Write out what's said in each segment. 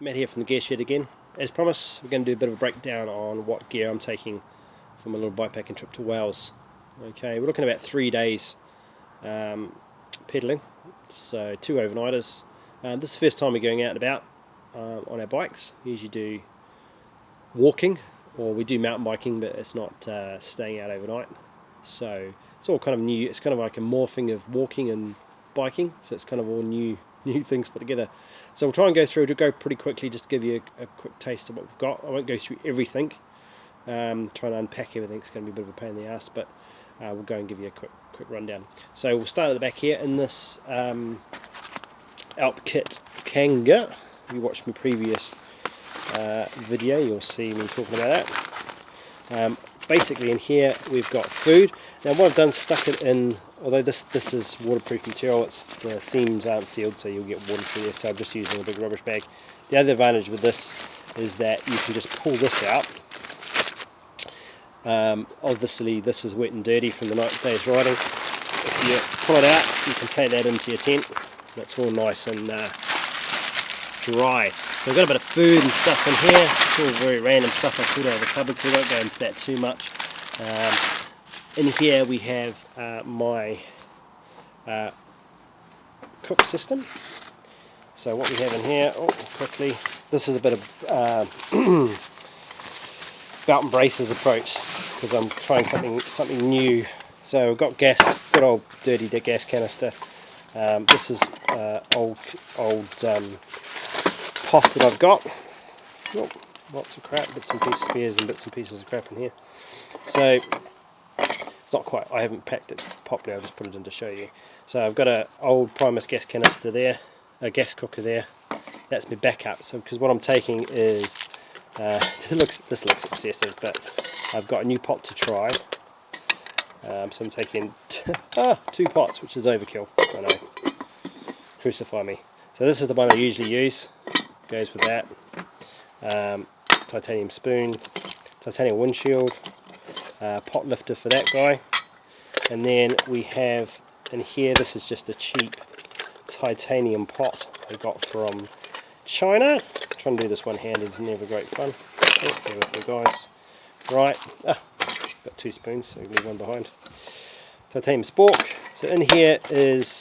Matt here from the gear shed again. As promised, we're going to do a bit of a breakdown on what gear I'm taking for my little bikepacking trip to Wales. Okay, we're looking at about 3 days pedalling, so 2 overnighters. This is the first time we're going out and about on our bikes. We usually do walking, or we do mountain biking, but it's not staying out overnight. So it's all kind of new. It's kind of like a morphing of walking and biking, so it's kind of all new things put together. So we'll try and go through, it'll go pretty quickly just to give you a quick taste of what we've got. I won't go through everything, trying to unpack everything, it's going to be a bit of a pain in the ass, but we'll go and give you a quick rundown. So we'll start at the back here in this Alp Kit Kanga. If you watched my previous video, you'll see me talking about that. Basically in here we've got food. Now what I've done is stuck it in, although this is waterproof material, the seams aren't sealed so you'll get water through this, so I'm just using a big rubbish bag. The other advantage with this is that you can just pull this out. Obviously this is wet and dirty from the day's riding. If you pull it out, you can take that into your tent. That's all nice and dry. So I've got a bit of food and stuff in here. It's all very random stuff I pulled out of the cupboard, so we won't go into that too much. In here we have my cook system. So what we have in here, quickly, this is a bit of belt and braces approach, because I'm trying something new. So we've got gas, good old dirty gas canister. This is old pot that I've got. Oh, lots of crap, bits and pieces, spares and bits and pieces of crap in here. So it's not quite, I haven't packed it properly, I'll just put it in to show you. So I've got an old Primus gas canister there, a gas cooker there. That's my backup. So because what I'm taking is, this looks excessive, but I've got a new pot to try. So I'm taking 2 pots, which is overkill. I know. Crucify me. So this is the one I usually use. Goes with that. Titanium spoon, titanium windshield, pot lifter for that guy, and then we have in here, this is just a cheap titanium pot I got from China. Trying to do this one-handed is never great fun. Oh, bear with me guys. Right, got 2 spoons, so we leave one behind. Titanium spork. So in here is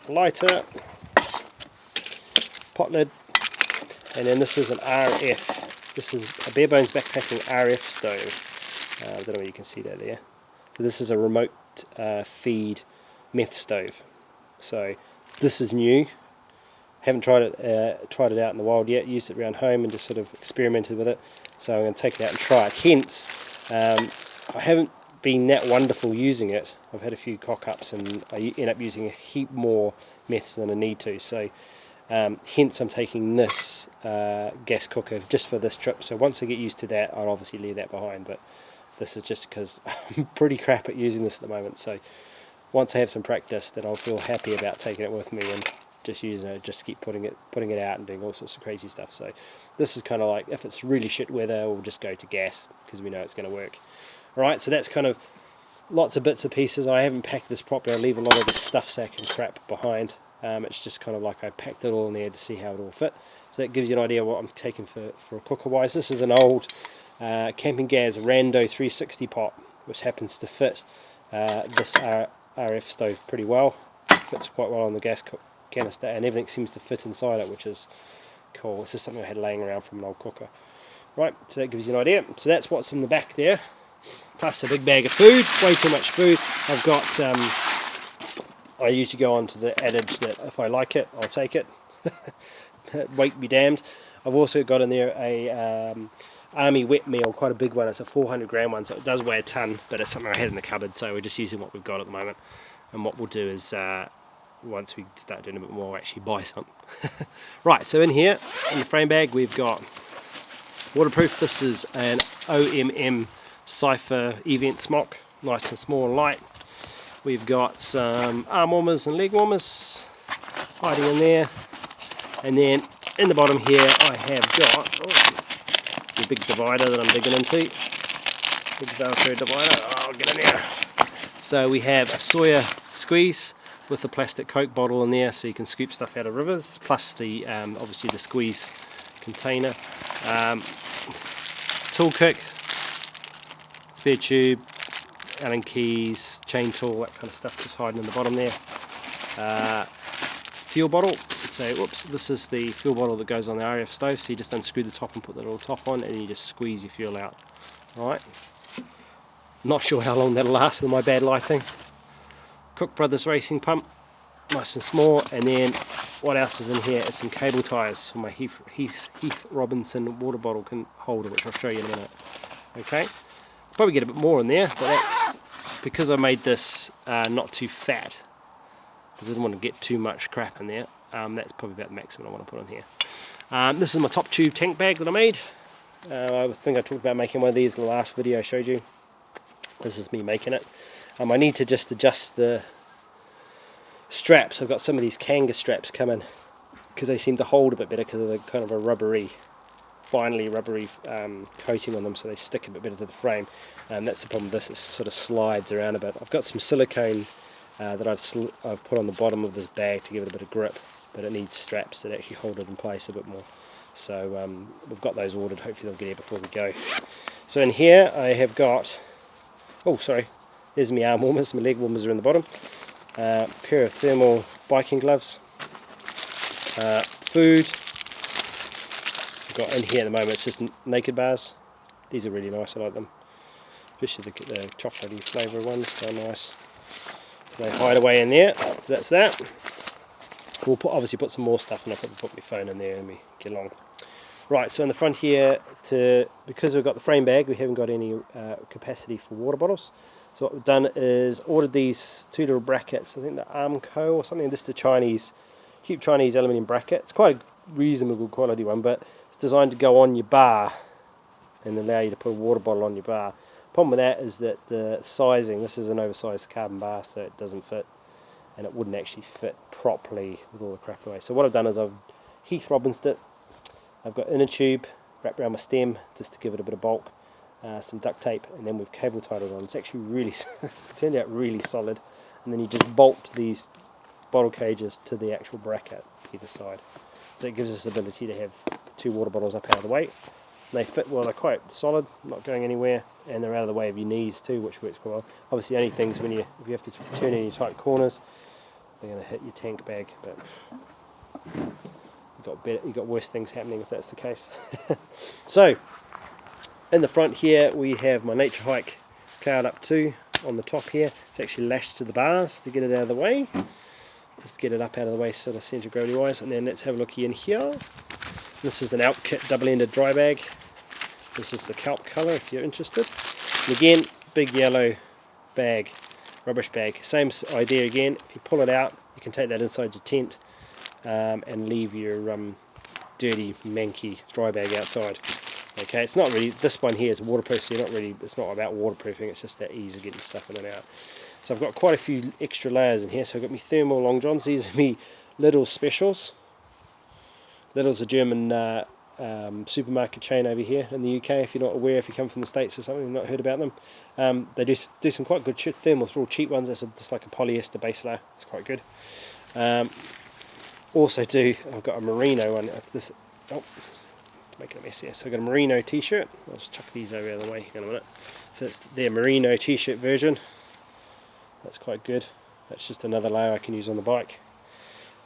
lighter, pot lid, and then this is an RF. This is a bare bones backpacking RF stove. I don't know whether you can see that there. So this is a remote feed meth stove. So this is new. Haven't tried it out in the wild yet. Used it around home and just sort of experimented with it. So I'm going to take it out and try it. Hence, I haven't been that wonderful using it. I've had a few cock-ups and I end up using a heap more meths than I need to. So hence I'm taking this gas cooker just for this trip. So once I get used to that, I'll obviously leave that behind, but this is just because I'm pretty crap at using this at the moment. So once I have some practice, then I'll feel happy about taking it with me and just using it, just keep putting it out and doing all sorts of crazy stuff. So this is kind of like, if it's really shit weather, we'll just go to gas because we know it's going to work. Alright, so that's kind of lots of bits and pieces. I haven't packed this properly. I leave a lot of the stuff sack and crap behind. It's just kind of like I packed it all in there to see how it all fit. So that gives you an idea of what I'm taking for cooker wise. This is an old Camping Gas Rando 360 pot, which happens to fit this RF stove pretty well. Fits quite well on the gas canister, and everything seems to fit inside it, which is cool. This is something I had laying around from an old cooker. Right, so that gives you an idea. So that's what's in the back there, plus a big bag of food. Way too much food. I've got I usually go on to the adage that if I like it, I'll take it. Weight be damned. I've also got in there a army wet meal, quite a big one. It's a 400 gram one, so it does weigh a ton, but it's something I had in the cupboard, so we're just using what we've got at the moment. And what we'll do is, once we start doing a bit more, we'll actually buy some. Right, so in here, in the frame bag, we've got waterproof. This is an OMM Cypher event smock, nice and small and light. We've got some arm warmers and leg warmers hiding in there, and then in the bottom here I have got the big divider that I'm digging into. Big Velcro divider. Oh, get in there. So we have a Sawyer squeeze with the plastic Coke bottle in there, so you can scoop stuff out of rivers. Plus the obviously the squeeze container. Tool kit, spare tube, Allen keys, chain tool, that kind of stuff just hiding in the bottom there. Fuel bottle. So, whoops, this is the fuel bottle that goes on the RF stove. So you just unscrew the top and put the little top on, and you just squeeze your fuel out. Alright. Not sure how long that'll last with my bad lighting. Cook Brothers racing pump, nice and small. And then what else is in here is some cable ties for my Heath Robinson water bottle holder, which I'll show you in a minute. Okay, probably get a bit more in there, but that's because I made this not too fat, because I didn't want to get too much crap in there. That's probably about the maximum I want to put on here. This is my top tube tank bag that I made. I think I talked about making one of these in the last video I showed you. This is me making it. I need to just adjust the straps. I've got some of these Kanga straps coming because they seem to hold a bit better because of the kind of a rubbery, finely rubbery coating on them, so they stick a bit better to the frame. That's the problem with this, it sort of slides around a bit. I've got some silicone that I've put on the bottom of this bag to give it a bit of grip, but it needs straps that actually hold it in place a bit more. So we've got those ordered, hopefully they'll get here before we go. So in here I have got, oh sorry, there's my arm warmers, my leg warmers are in the bottom. Pair of thermal biking gloves. Food. I've got in here at the moment, it's just naked bars. These are really nice, I like them. Especially the chocolatey flavour ones, they're nice. So they hide away in there, so that's that. We'll obviously put some more stuff in, I'll probably put my phone in there and we get along. Right, so in the front here, because we've got the frame bag, we haven't got any capacity for water bottles. So what we've done is ordered these two little brackets. I think the Armco or something. This is a cheap Chinese aluminium bracket. It's quite a reasonable good quality one, but it's designed to go on your bar and allow you to put a water bottle on your bar. Problem with that is that the sizing, this is an oversized carbon bar, so it doesn't fit, and it wouldn't actually fit properly with all the crap away. So what I've done is I've Heath Robinsed it. I've got inner tube wrapped around my stem just to give it a bit of bulk. Some duct tape, and then we've cable tied it on. It's actually really turned out really solid, and then you just bolt these bottle cages to the actual bracket either side, so it gives us the ability to have two water bottles up out of the way. They fit well, they're quite solid, not going anywhere, and they're out of the way of your knees too, which works quite well. Obviously the only things if you have to turn in your tight corners, they're going to hit your tank bag, but you've got worse things happening if that's the case. So in the front here we have my Nature Hike Cloud Up 2 on the top here. It's actually lashed to the bars to get it out of the way. Just get it up out of the way sort of centre gravity wise, and then let's have a look in here. This is an Alp Kit double-ended dry bag. This is the kelp colour if you're interested. And again, big yellow bag, rubbish bag. Same idea again, if you pull it out you can take that inside your tent and leave your dirty manky dry bag outside. Okay, it's not really, this one here is waterproof, so it's not about waterproofing, it's just that ease of getting stuff in and out. So I've got quite a few extra layers in here. So I've got my thermal long johns. These are my Lidl specials. Lidl's a German supermarket chain over here in the UK. If you're not aware, if you come from the States or something, you've not heard about them. They do some quite good thermals, all cheap ones. That's just like a polyester base layer. It's quite good. I've got a merino one. Making a mess here. So I've got a merino t-shirt. I'll just chuck these over the way in a minute. So it's their merino t-shirt version. That's quite good. That's just another layer I can use on the bike.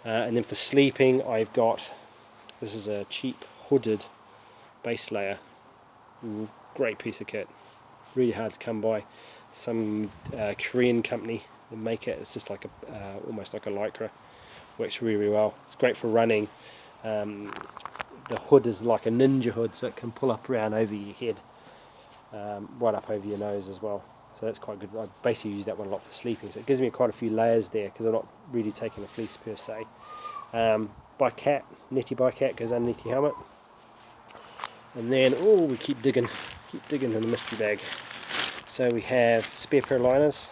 And then for sleeping I've got, this is a cheap hooded base layer. Great piece of kit. Really hard to come by. Some Korean company that make it. It's just like almost like a lycra. Works really, really well. It's great for running. The hood is like a ninja hood, so it can pull up around over your head, right up over your nose as well. So that's quite good. I basically use that one a lot for sleeping, so it gives me quite a few layers there because I'm not really taking a fleece per se. Bike hat, netty bike hat goes underneath your helmet. And then, we keep digging in the mystery bag. So we have spare pair of liners.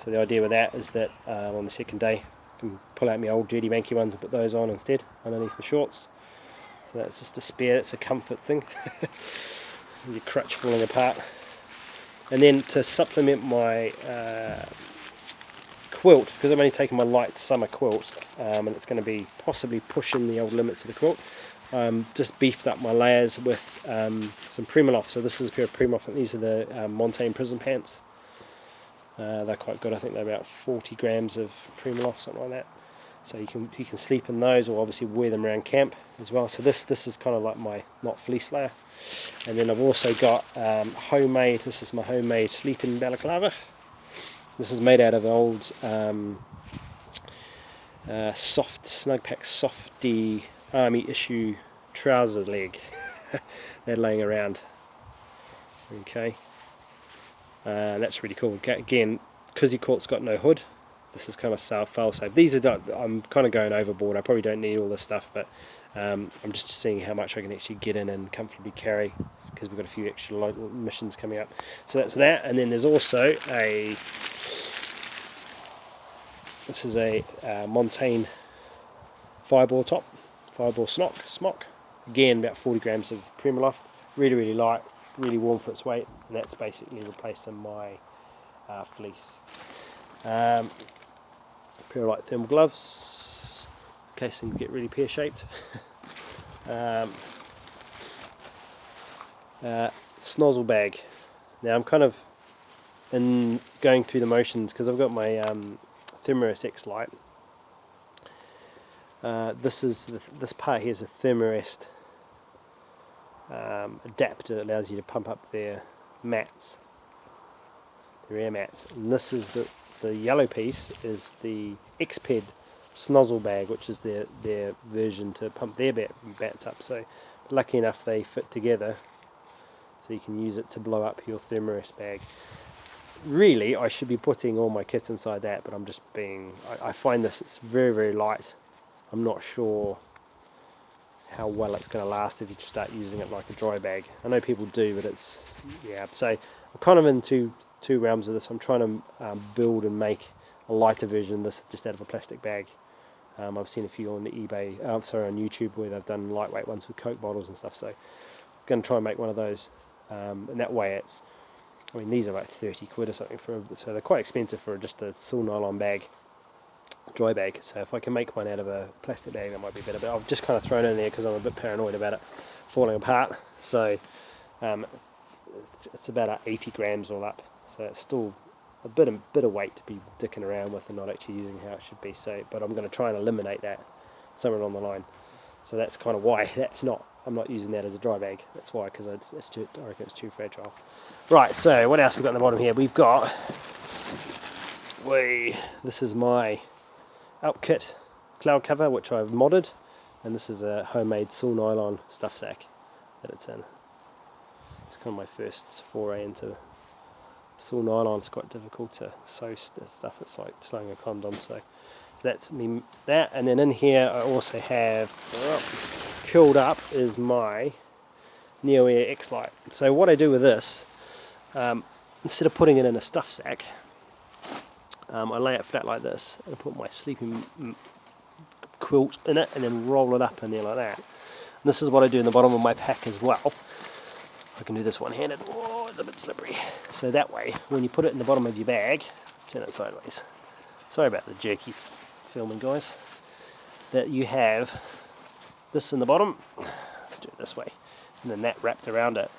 So the idea with that is that on the second day I can pull out my old dirty manky ones and put those on instead underneath my shorts. So that's just a spare, it's a comfort thing. Your crutch falling apart. And then to supplement my quilt, because I'm only taking my light summer quilt, and it's going to be possibly pushing the old limits of the quilt, just beefed up my layers with some Primaloft. So this is a pair of Primaloft, and these are the Montane Prison Pants. They're quite good. I think they're about 40 grams of Primaloft, something like that. So you can sleep in those, or obviously wear them around camp as well. So this is kind of like my not fleece layer. And then I've also got homemade. This is my homemade sleeping balaclava. This is made out of an old soft Snugpack Softy army issue trouser leg. They're laying around. Okay, that's really cool. Again, because your court's got no hood, this is kind of fail safe. These are I'm kind of going overboard. I probably don't need all this stuff, but I'm just seeing how much I can actually get in and comfortably carry, because we've got a few extra missions coming up. So that's that. And then there's also this is a Montane fireball top, fireball smock. Again, about 40 grams of Primaloft. Really light, really warm for its weight, and that's basically replacing my fleece. A pair of light thermal gloves in case things get really pear-shaped. Snozzle bag. Now I'm kind of going through the motions because I've got my Thermarest X light. This part here is a Thermarest adapter that allows you to pump up their mats, their air mats. And this is the yellow piece is the Xped Snozzle bag, which is their version to pump their bats up. So lucky enough they fit together, so you can use it to blow up your Thermarest bag. Really, I should be putting all my kits inside that, but I'm just I find it's very light. I'm not sure how well it's going to last if you just start using it like a dry bag. I know people do, but so I'm kind of in two realms of this. I'm trying to build and make a lighter version of this just out of a plastic bag. I've seen a few on eBay, on YouTube, where they've done lightweight ones with Coke bottles and stuff, so I'm going to try and make one of those, and that way these are like 30 quid or something, so they're quite expensive for just a full nylon bag, dry bag. So if I can make one out of a plastic bag, that might be better, but I've just kind of thrown it in there because I'm a bit paranoid about it falling apart. So it's about 80 grams all up, so it's still a bit of weight to be dicking around with and not actually using how it should be. So, but I'm going to try and eliminate that somewhere along the line. So that's kind of why I'm not using that as a dry bag. That's why, because I reckon it's too fragile. Right, so what else we've got on the bottom here? We've got this is my Alp kit cloud cover, which I've modded, and this is a homemade Sul nylon stuff sack that it's in. It's kind of my first foray into Sul nylon. It's quite difficult to sew stuff. It's like sewing a condom. So that's me. And then in here I also have curled up is my Neo Air X Light. So what I do with this, instead of putting it in a stuff sack, I lay it flat like this, and I put my sleeping quilt in it, and then roll it up in there like that. And this is what I do in the bottom of my pack as well. I can do this one-handed. Oh, it's a bit slippery. So that way, when you put it in the bottom of your bag, let's turn it sideways. Sorry about the jerky filming, guys. That you have this in the bottom. Let's do it this way, and then that wrapped around it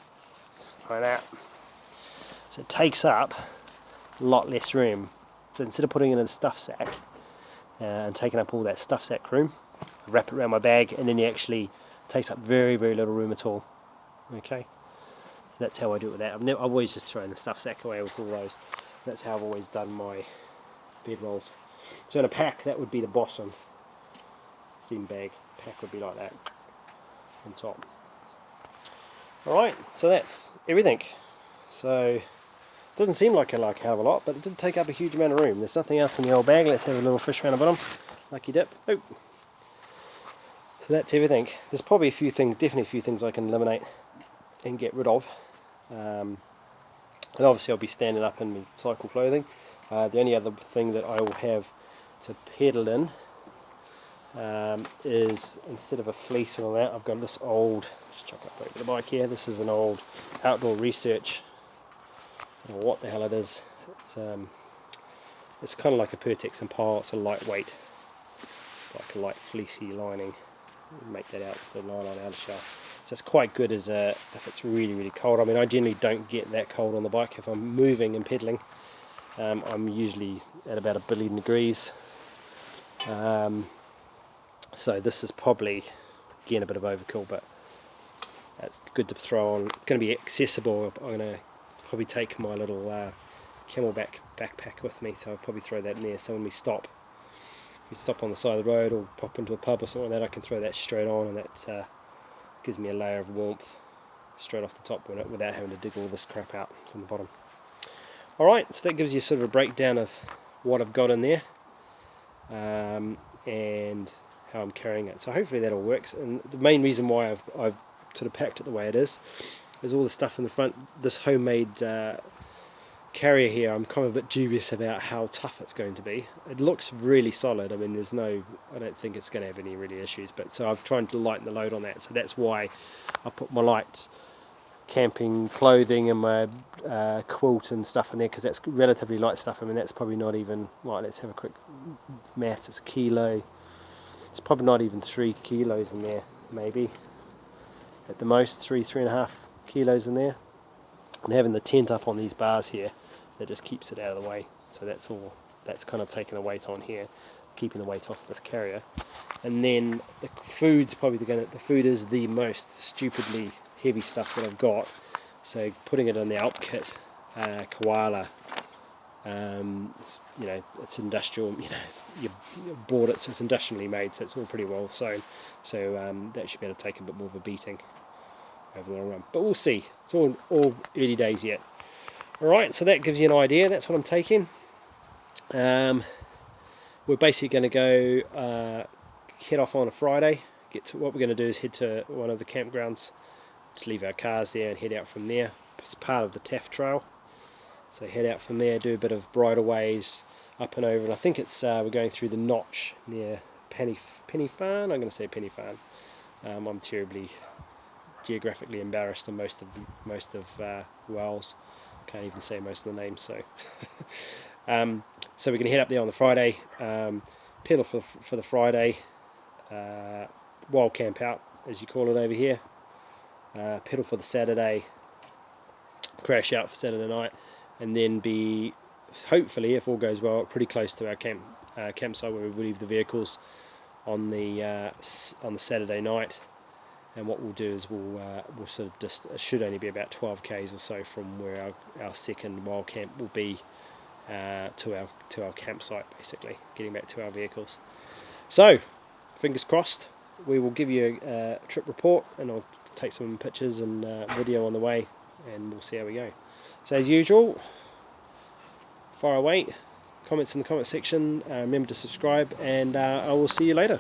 like that. So it takes up a lot less room. So instead of putting it in a stuff sack and taking up all that stuff sack room, I wrap it around my bag, and then it actually takes up very little room at all. Okay, so that's how I do it with that. I've always just thrown the stuff sack away with all those. That's how I've always done my bed rolls. So in a pack, that would be the bottom. Steam bag pack would be like that on top. Alright, so that's everything. So it doesn't seem like a hell of a lot, but it did take up a huge amount of room. There's nothing else in the old bag. Let's have a little fish around the bottom. Lucky dip. Oh. So that's everything. There's probably definitely a few things I can eliminate and get rid of. And obviously I'll be standing up in my cycle clothing. The only other thing that I will have to pedal in is, instead of a fleece and all that, I've got this old, just chuck up over the bike here, this is an old Outdoor Research, I don't know what the hell it is. It's kind of like a Pertex Impala. It's a lightweight, it's like a light fleecy lining. make that out with the nylon outer shell. So it's quite good as if it's really cold. I mean, I generally don't get that cold on the bike if I'm moving and pedaling. I'm usually at about 1,000,000,000 degrees. So this is probably, again, a bit of overkill, but that's good to throw on. It's going to be accessible. I'm going to probably take my little camelback backpack with me, so I'll probably throw that in there. So when we stop on the side of the road or pop into a pub or something like that, I can throw that straight on, and that gives me a layer of warmth straight off the top without having to dig all this crap out from the bottom. Alright, so that gives you sort of a breakdown of what I've got in there and how I'm carrying it. So hopefully that all works. And the main reason why I've sort of packed it the way it is all the stuff in the front. This homemade carrier here, I'm kind of a bit dubious about how tough it's going to be. It looks really solid. I mean, I don't think it's going to have any really issues, but so I've tried to lighten the load on that. So that's why I put my light camping clothing and my quilt and stuff in there, because that's relatively light stuff. I mean, that's probably not even, right, let's have a quick maths. It's a kilo. It's probably not even 3 kilos in there, maybe at the most 3.5 kilos in there. And having the tent up on these bars here, that just keeps it out of the way. So that's kind of taking the weight on here, keeping the weight off this carrier. And then the food's probably the food is the most stupidly heavy stuff that I've got. So putting it in the Alp kit, koala, it's industrial, you bought it, so it's industrially made, so it's all pretty well sewn. So that should be able to take a bit more of a beating over the long run. But we'll see. It's all early days yet. Alright, so that gives you an idea. That's what I'm taking. We're basically going to go head off on a Friday. What we're going to do is head to one of the campgrounds, just leave our cars there and head out from there. It's part of the Taff Trail. So head out from there, do a bit of bridleways up and over, and I think it's we're going through the notch near Pennyfarn. I'm going to say Pennyfarn. I'm terribly geographically embarrassed on most of Wales. Can't even say most of the names. So so we're going to head up there on the Friday, pedal for the Friday, wild camp out as you call it over here, pedal for the Saturday, crash out for Saturday night, and then be, hopefully, if all goes well, pretty close to our campsite where we leave the vehicles on the Saturday night. And what we'll do is we'll sort of just, it should only be about 12 k's or so from where our second wild camp will be to our campsite, basically getting back to our vehicles. So fingers crossed, we will give you a trip report, and I'll take some pictures and video on the way, and we'll see how we go. So as usual, fire away, comments in the comment section, remember to subscribe, and I will see you later.